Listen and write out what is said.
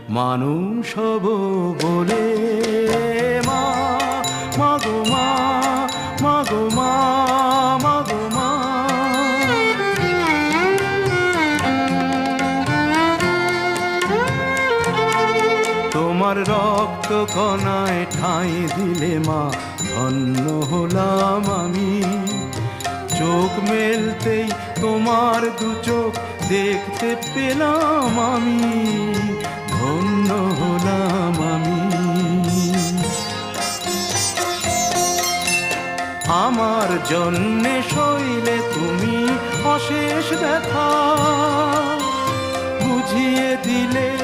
মানুষ হব বলে। মা, মাগো মা, মাগো মা, মাগো মা। তোমার রক্ত কণায় ঠাঁই দিলে মা, ধন্য হলাম আমি। চোখ মেলতেই তোমার দু চোখ দেখতে পেলাম আমি, ধন্য হলাম আমি। আমার জন্যে সইলে তুমি অশেষ ব্যথা, বুঝিয়ে দিলে